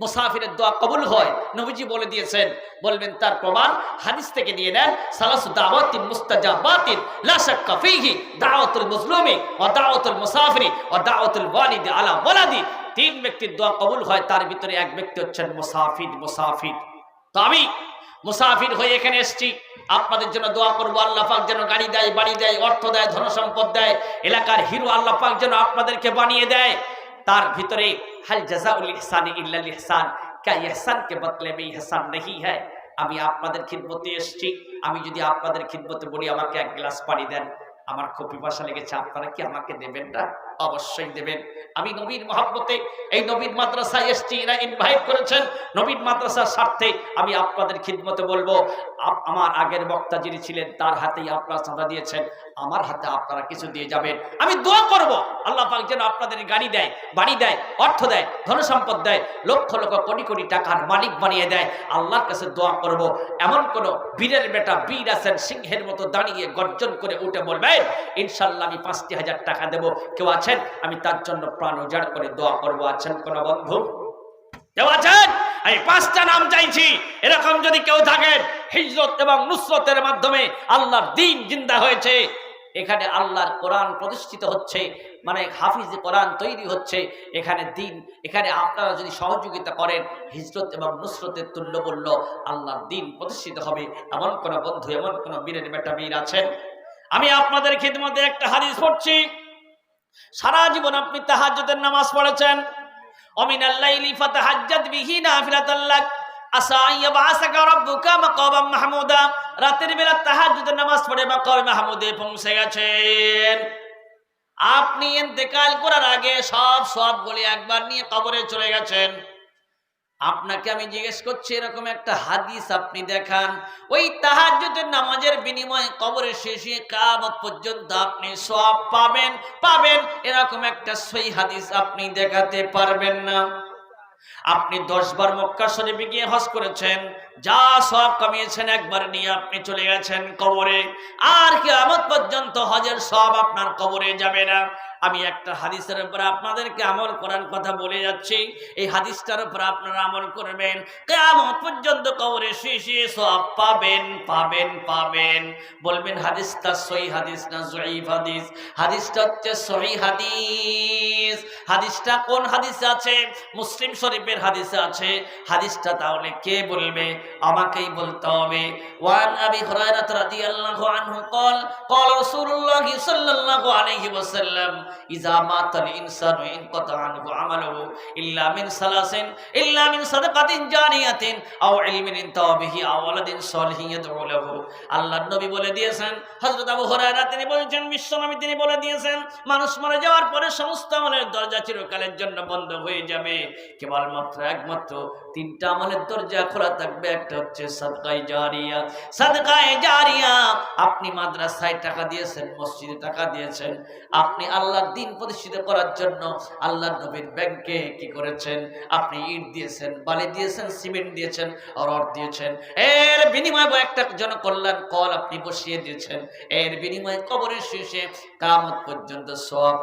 মুসাফিরের দোয়া কবুল হয়, নবীজি বলে দিয়েছেন। বলবেন তার প্রমাণ হাদিস থেকে নিয়ে নেন, সালাসু দাওয়াতিন মুস্তাজাবাতিন লা শাক্কা ফীহি দাওয়াতুল মুজলুমি ওয়া দাওয়াতুল মুসাফিরি ওয়া দাওয়াতুল ওয়ালিদি আলা ওয়ালাদি। তিন ব্যক্তির দোয়া কবুল হয়, তার ভিতরে এক ব্যক্তি হচ্ছেন মুসাফির। তো আমি মুসাফির হয়ে এখানে এসেছি, আপনাদের জন্য দোয়া করবো আল্লাহ পাক যেন গাড়ি দেয়, বাড়ি দেয়, অর্থ দেয়, ধন সম্পদ দেয়, এলাকার হিরো আল্লাহ পাক যেন আপনাদেরকে বানিয়ে দেয়। তার ভিতরে হাল জাযাউল ইহসানি ইল্লাল ইহসান, क्या ইহসান के बदले में ইহসান नहीं है। আমি আপনাদের খিদমতে এসেছি, আমি যদি আপনাদের খিদমতে বলি আমাকে এক গ্লাস পানি দেন, আমার খুব পিপাসা লেগেছে, আপনারা কি আমাকে দেবেন না? অবশ্যই দেবেন। আমি নবীর মহব্বতে এই নবীর মাদ্রাসায় এসেছি, এরা ইনভাইট করেছেন, নবীর মাদ্রাসার স্বার্থে আমি আপনাদের খিদমতে বলবো। আমার আগের বক্তা যিনি ছিলেন তার হাতেই আপনারা চাঁদা দিয়েছেন, আমার হাতে আপনারা কিছু দিয়ে যাবেন। আমি দোয়া করব আল্লাহ পাক যেন আপনাদের গাড়ি দেয়, বাড়ি দেয়, অর্থ দেয়, ধনসম্পদ দেয়, লক্ষ লক্ষ কোটি কোটি টাকার মালিক বানিয়ে দেয়। আল্লাহর কাছে দোয়া করব এমন কোন বীরের বেটা বীর আছেন সিংহের মতো দাঁড়িয়ে গর্জন করে উঠে বলবেন ইনশাআল্লাহ আমি 5,000 টাকা দেব, কেউ আছেন? আমি তার জন্য প্রাণ উজাড় করে দোয়া করব। আছেন কোন বন্ধু? কেউ আছেন? আমি 5টা নাম চাইছি, এরকম যদি কেউ থাকেন। হিজরত এবং নুসরতের মাধ্যমে আল্লাহর দ্বীন জিন্দা হয়েছে, এখানে আল্লাহর কোরআন প্রতিষ্ঠিত হচ্ছে, মানে হাফিজ কোরআন তৈরি হচ্ছে, এখানে দ্বীন, এখানে আপনারা যদি সহযোগিতা করেন হিজরত এবং নুসরতের তুল্য বলল আল্লাহর দ্বীন প্রতিষ্ঠিত হবে। এমন কোন বন্ধু, এমন কোন বীরের বেটা বীর আছেন? আমি আপনাদের খিদমতে একটা হাদিস পড়ছি। সারা জীবন আপনি তাহাজ্জুদের নামাজ পড়েছেন, ওমিনাল লাইলি ফাতাহাজ্জাদ বিহি নাফিলাতাল লাক আসা ইয়াবাসাকা রাব্বুকা মাকামান মাহমুদা। রাতের বেলা তাহাজ্জুদের নামাজ পড়ে মাকাম মাহমুদে পৌঁছে গেছেন। আপনি ইন্তেকাল করার আগে সব সবগুলি একবার নিয়ে কবরে চলে গেছেন। আপনাকে আমি জিজ্ঞেস করছি এরকম একটা হাদিস আপনি দেখান, ওই তাহাজ্জুদের নামাজের বিনিময়ে কবরের শেষে কিয়ামত পর্যন্ত আপনি সওয়াব পাবেন এরকম একটা সহিহ হাদিস আপনি দেখাতে পারবেন না। আপনি 10 বার মক্কা শরীফে গিয়ে হজ করেছেন, যা সওয়াব কামিয়েছেন একবার নিয়ে আপনি চলে গেছেন কবরে, আর কিয়ামত পর্যন্ত হজের সওয়াব আপনার কবরে যাবে না। আমি একটা হাদিসের উপর আপনাদেরকে আমল করার কথা বলে যাচ্ছি, এই হাদিসটার উপর আপনারা আমল করবেন, কিয়ামত পর্যন্ত কবরে শুয়ে সওয়াব পাবেন। বলবেন হাদিসটা সহিহ হাদিস না যঈফ হাদিস? হাদিসটা হচ্ছে সহিহ হাদিস। হাদিসটা কোন হাদিসে আছে? মুসলিম শরীফের হাদিসে আছে। হাদিসটা তাহলে কে বলবে? আমাকেই বলতে হবে। ওয়ান আবি হুরায়রা রাদিয়াল্লাহু আনহু قال قال رسول الله صلى الله عليه وسلم إذا مات الإنسان انقطع عنه عمله إلا من ثلاث إلا من صدقة جارية أو علم ينتفع به أو ولد صالح يدعو له। আল্লাহর নবী বলে দিয়েছেন, হযরত আবু হুরায়রা তিনি বলেছেন, বিশ্বনবী তিনি বলে দিয়েছেন, মানুষ মারা যাওয়ার পরে সমস্ত আমলের দরজা চিরকালের জন্য বন্ধ হয়ে যাবে, কেবলমাত্র একমাত্র 3টা আমলের দরজা খোলা থাকবে। একটা হচ্ছে সাদকায়ে জারিয়া। সাদকায়ে জারিয়া, আপনি মাদ্রাসায় টাকা দিয়েছেন, মসজিদে টাকা দিয়েছেন, আপনি আল্লাহর দ্বীন প্রতিষ্ঠিত করার জন্য আল্লাহর নবীর ব্যাংকে কি করেছেন? আপনি ইট দিয়েছেন, বালি দিয়েছেন, সিমেন্ট দিয়েছেন, রড দিয়েছেন, এর বিনিময়ে একটা জনকল্যাণ কল আপনি বসিয়ে দিয়েছেন, এর বিনিময়ে কবরের শেষে কিয়ামত পর্যন্ত সওয়াব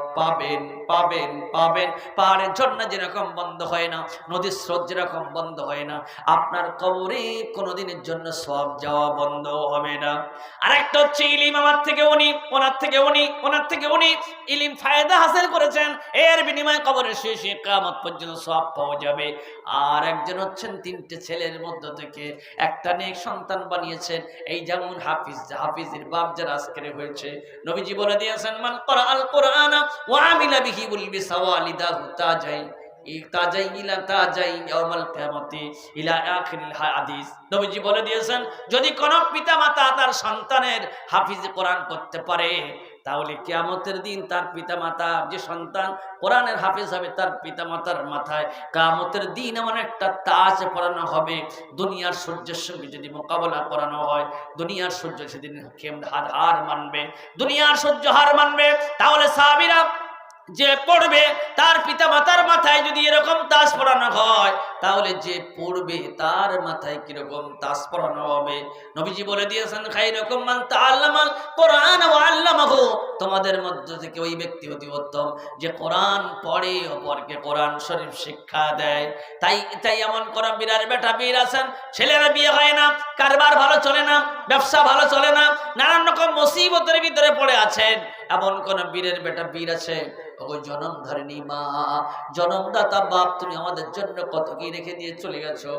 পাবেন। পাহাড়ের ঝর্ণা যেরকম বন্ধ হয় না, নদীর স্রোত যেরকম বন্ধ হয় না, আপনার কবরে কোনোদিনের জন্য সওয়াব যাওয়া বন্ধ হবে না। আরেকটা হচ্ছে ইলম, আমার থেকে উনি, ওনার থেকে উনি, ওনার থেকে উনি ইলম ফায়দা হাসিল করেছেন, এর বিনিময়ে কবরের শেষে কিয়ামত পর্যন্ত সওয়াব পাওয়া যাবে। আর একজন হচ্ছেন 3টে ছেলের মধ্য থেকে একটা নেক সন্তান বানিয়েছেন, এই যেমন হাফিজের বাপ যারা আজকে হয়েছে। নবীজি বলে দিয়েছেন, মান ক্বারাআল কুরআনা ওয়া আমিলা বিহি বুলবিসা ওয়ালিদাহু তাজাইন নবীজি বলে দিয়েছেন, যদি কোন পিতা মাতা তার সন্তানের হাফিজ কোরআন করতে পারে, তাহলে কিয়ামতের দিন তার পিতা মাতা, যে সন্তান কোরআনের হাফিজ হবে, তার পিতা মাতার মাথায় কিয়ামতের দিন এমন একটা তাজ পরানো হবে। দুনিয়ার সূর্যের সঙ্গে যদি মোকাবেলা করানো হয়, দুনিয়ার সূর্য সেদিন হার মানবে, দুনিয়ার সূর্য হার মানবে। তাহলে সাহাবীরা যে পড়বে তার পিতা মাতার মাথায় যদি এরকম তাজ পরানো হয়, তাহলে যে পড়বে তার মাথায় কিরকম তাজ পরানো হবে। নবীজি বলে দিয়েছেন, খায়রুকুম মান তাআল্লামাল কুরআন ওয়া আল্লামাহু, তোমাদের মধ্য থেকে ওই ব্যক্তি অতি উত্তম যে কোরআন পড়ে, অপরকে কোরআন শরীফ শিক্ষা দেয়। তাই এমন কোন বীরের বেটা বীর আছেন, ছেলেরা বিয়ে হয় না, কারবার ভালো চলে না, ব্যবসা ভালো চলে না, নানান রকম মুসিবতের ভিতরে পড়ে আছেন, এমন কোন বীরের বেটা বীর আছে? ও জনম ধরনী মা, জনমদাতা বাপ, তুমি আমাদের জন্য কত কি রেখে দিয়ে চলে গেছো,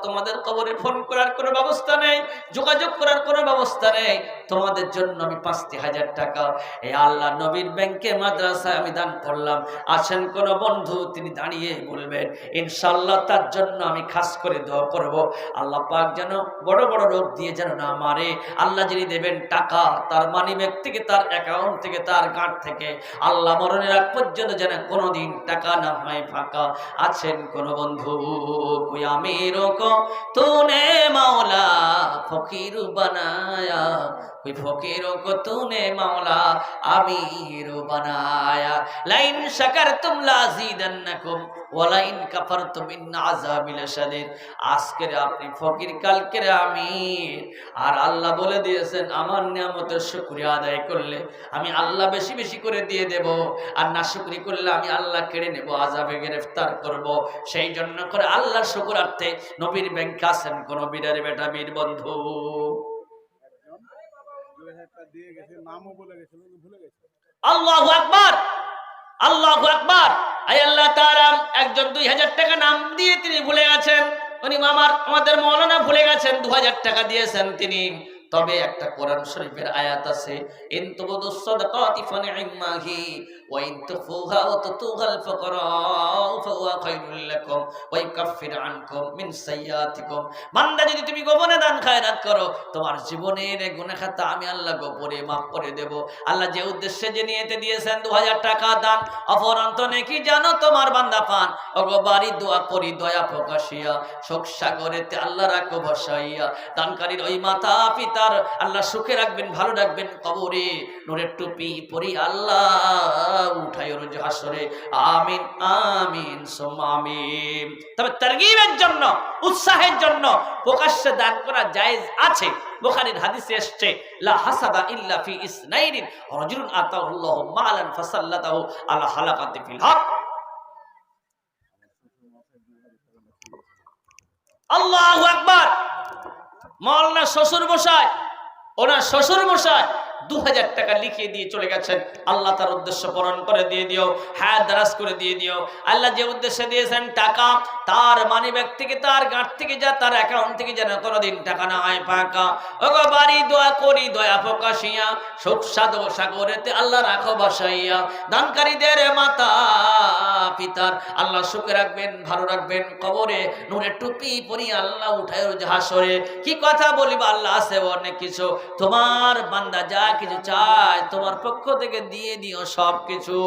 তোমাদের কবরে ফোন করার কোনো ব্যবস্থা নেই, যোগাযোগ করার কোনো ব্যবস্থা নেই, তোমাদের জন্য আমি ৫,০০০ টাকা এই আল্লাহ নবীর ব্যাংকে মাদ্রাসায় আমি দান করলাম। আছেন কোন বন্ধু, তিনি দাঁড়িয়ে বলবেন ইনশাআল্লাহ তার জন্য আমি খাস করে দোয়া করব, আল্লাহ পাক যেন বড় বড় রোগ দিয়ে যেন না মারে। আল্লাহ যিনি দেবেন টাকা, তার মানি ব্যাগ থেকে, তার অ্যাকাউন্ট থেকে, তার কার্ড থেকে, আল্লাহ মরণের আগ পর্যন্ত যেন কোনোদিন টাকা না হয় ফাঁকা। আছেন কোন বন্ধু, কোই আমিরো কো তूने मौला फकीर बनाया, कोई फकीरों को तूने मौला अमीर बनाया, लाइन शकरतुम लाज़ीदन्नकुम ওয়ালাইন কাফারতুম ইন্না আযাবি লাশাদীদ। আজকের আপনি ফকির, কালকের আমির। আর আল্লাহ বলে দিয়েছেন আমার নিয়ামতের শুকরিয়া আদায় করলে আমি আল্লাহ বেশি বেশি করে দিয়ে দেব, আর না শুকরি করলে আমি আল্লাহ কেড়ে নেব, আযাবে গ্রেফতার করব। সেই জন্য করে আল্লাহর শুকরার্থে নবীর ব্যাংকে আছেন কোন বীরের বেটা, বীর বন্ধু। আল্লাহু আকবার, আল্লাহু আকবার। আল্লাহ তাআলা একজন ২০০০ টাকা নাম দিয়ে তিনি ভুলে গেছেন, উনি আমাদের মাওলানা ভুলে গেছেন, ২০০০ টাকা দিয়েছেন তিনি। তবে একটা কোরআন শরীফের আয়াত আছে, ইন তুবদুস সাদাকাতি ফানি'মাহি ওয়া ইন তুখফুহা ওয়া তুতুগাল ফাকরা ফাহুয়া খায়রুল লাকুম ওয়া ইউকাফিরু আনকুম মিন সাইয়্যাতিকুম। বান্দা, যদি তুমি গোপনে দান খায়রাত করো, তোমার জীবনের গুনাহ খাতা আমি আল্লাহ গোপনে মাফ করে দেব। আল্লাহ যে উদ্দেশ্যে যে নিয়তে দিয়েছেন ২০০০ টাকা দান, অপরন্ত নেকি জানো তোমার বান্দা পান। ওগো বাড়ি দোয়া করি দয়া প্রকাশিয়া, শোক সাগরেতে আল্লাহ রাখো ভাসাইয়া। দানকারীর ওই মাতা পিতা আল্লাহ সুখে রাখবেন, ভালো রাখবেন, কবরে নূরের টুপি পরি আল্লাহ উঠায় রোজ হাসরে। আমিন আমিন সুম্মা আমিন। তবে তারগীবের জন্য, উৎসাহের জন্য প্রকাশ্যে দান করা জায়েজ আছে। বুখারীর হাদিসে এসেছে, লা হাসাদা ইল্লা ফি ইসনাইন রাজুলুন আতাহুল্লাহু মালান ফাসাল্লাতাহু আলা হালাকাতি ফিল হক। আল্লাহু আকবার। মাওলানা শ্বশুর মশাই, ওনার শ্বশুর মশাই ২০০০ টাকা লিখিয়ে দিয়ে চলে গেছেন। আল্লাহ তার উদ্দেশ্য পূরণ করে দিয়ে দিও, হ্যাঁ দারাজ করে দিয়ে দিও। আল্লাহ যে উদ্দেশ্যে দিয়েছেন টাকা, তার মানি ব্যাগ থেকে, তার গাঁট থেকে, যা তার অ্যাকাউন্ট থেকে যেন কোনোদিন টাকা না হয় ফাঁকা। ওগো বাড়ি দোয়া করি দয়া প্রকাশিয়া, শোক সাগরেতে আল্লাহ রাখো ভাসাইয়া। দানকারীদের মাতা পিতার আল্লাহ সুখে রাখবেন, ভালো রাখবেন, কবরে নূরের টুপি পরি আল্লাহ উঠায় হাসরে। কি কথা বলিবা, আল্লাহ আছে অনেক কিছু। তোমার বান্দা যা কিছু চায় তোমার পক্ষ থেকে দিয়ে দিও সব কিছু।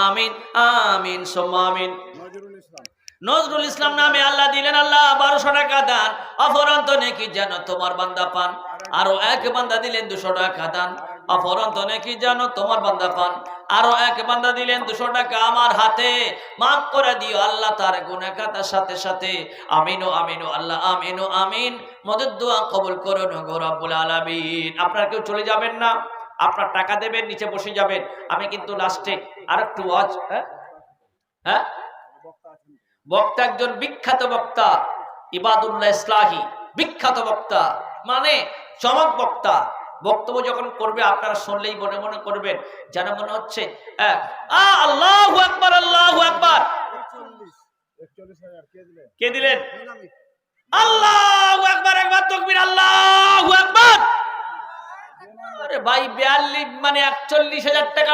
আমিন আমিন সুম্মা আমিন। নজরুল ইসলাম নামে আল্লাহ দিলেন আল্লাহ ১২০০ টাকা দান, অপরন্ত নেকি যেন তোমার বান্দা পান। আরো এক বান্দা দিলেন ২০০ টাকা দান, অপরন্ত নেকি যেন তোমার বান্দা পান। আরো এক বান্দা দিলেন ২০০ টাকা, আমার হাতে মাফ করে দিও আল্লাহ তার গুনাহ খাতার সাথে সাথে। আমিনু আমিনু আল্লাহ আমিনু আমিন। মদদ দোয়া কবুল করুন গো রব্বুল আলামিন। আপনারা কেউ চলে যাবেন না, আপনার টাকা দেবেন, নিচে বসে যাবেন। আমি কিন্তু লাস্টে আরেকটু ওয়াজ, হ্যাঁ বক্তা, একজন বিখ্যাত বক্তা ইবাদুল্লাহ ইসলাহি, বিখ্যাত বক্তা মানে চমক বক্তা। বক্তব্য যখন করবে আপনারা শুনলেই মনে মনে করবেন যেন মনে হচ্ছে আল্লাহু আকবার, আল্লাহু আকবার। কে দিলেন? আল্লাহু আকবার, একবার তাকবীর, আল্লাহু আকবার। আরে ভাই ৪২ মানে ৪১,০০০ টাকা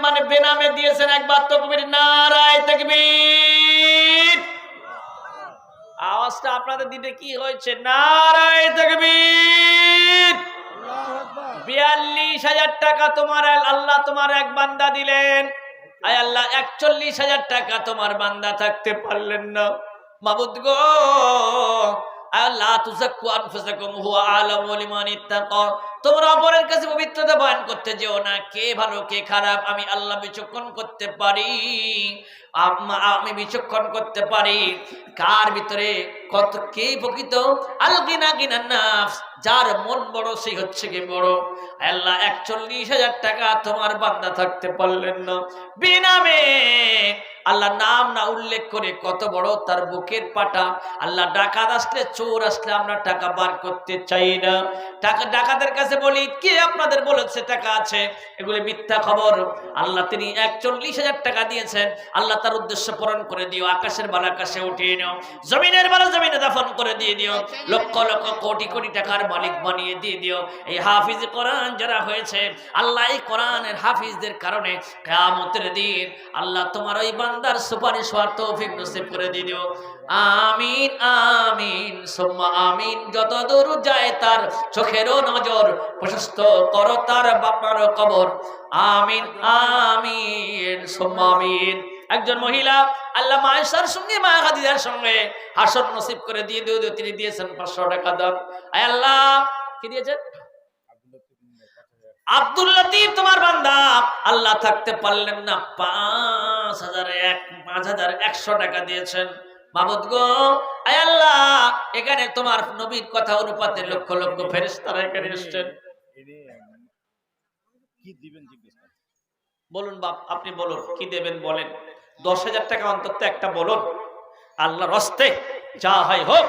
মানে বেনামে দিয়েছেন, একবার তাকবীর, নারায়ে তাকবীর। আওয়াজটা আপনাদের দিতে কি হয়েছে? নারায়ে তাকবীর। ৪২,০০০ টাকা তোমার আল্লাহ তোমার এক বান্দা দিলেন। আয় আল্লাহ ৪১,০০০ টাকা তোমার বান্দা থাকতে পারলেন না। মাবুদ গো আল্লাহ তুযাক্কু আনফুসাকুম হুয়া আ'লামু লিমান ইত্তাকা। তোমরা অপরের কাছে পবিত্রতা বয়ান করতে যেও না, কে ভালো কে খারাপ আমি আল্লাহ বিচক্ষণ করতে পারি। আমি বিচক্ষণ করতে পারি কার ভিতরে কত কে প্রকৃত। আল গিনা গিনান নাফস, যার মন বড় সেই হচ্ছে কি বড়। আল্লাহ ৪১,০০০ টাকা তোমার বান্দা থাকতে পারলেন না বিনামে। আল্লাহ নাম না উল্লেখ করে কত বড় তার বুকের পাটা। আল্লাহ ডাকাত আসলে, চোর আসলে আমরা টাকা বার করতে চাই না। টাকা ডাকাতের কাছে কাছে বলি, কে আপনাদের বলেছে টাকা আছে? এগুলো মিথ্যা খবর। আল্লাহ তিনি 41,000 টাকা দিয়েছেন। আল্লাহ তার উদ্দেশ্য পূরণ করে দিও, আকাশের বালা আকাশে উঠিয়ে নিও, জমিনের বালা জমিনে দাফন করে দিয়ে দিও, লক্ষ লক্ষ কোটি কোটি টাকার মালিক বানিয়ে দিয়ে দিও। এই হাফিজ কোরআন যারা হয়েছে, আল্লাহ এই কোরআনের হাফিজদের কারণে কিয়ামতের দিন আল্লাহ তোমার ওই বান্দার সুপারিশ হওয়ার তৌফিক নসিব করে দিয়ে দিও। আমিন আমিন সুম্মা আমিন। যত দূর যায় তার চোখেরও নজর, প্রশস্ত করো তার বাপার কবর। আমিন আমিন সুম্মা আমিন। একজন মহিলা আল্লাহ মায়েশার সঙ্গে মা খাদিজার সঙ্গে হাসর নসিব করে দিয়ে দিও। তিনি দিয়েছেন 500 টাকা দান। আয় আল্লাহ, কি দিয়েছেন? আব্দুল লতিফ তোমার বান্দা, আল্লাহ থাকতে পারলেন না, 5,100 টাকা দিয়েছেন। মাবুদ গো, আয় আল্লাহ, এখানে তোমার নবীর কথা অনুপাতে লক্ষ লক্ষ ফেরেশতারা এখানে এসেছেন। কি দিবেন জিজ্ঞেস করেন। বলুন বাপ, আপনি বলুন কি দেবেন বলেন। 10,000 টাকা অন্তত একটা বলুন, আল্লাহর হস্তে যা হয় হোক।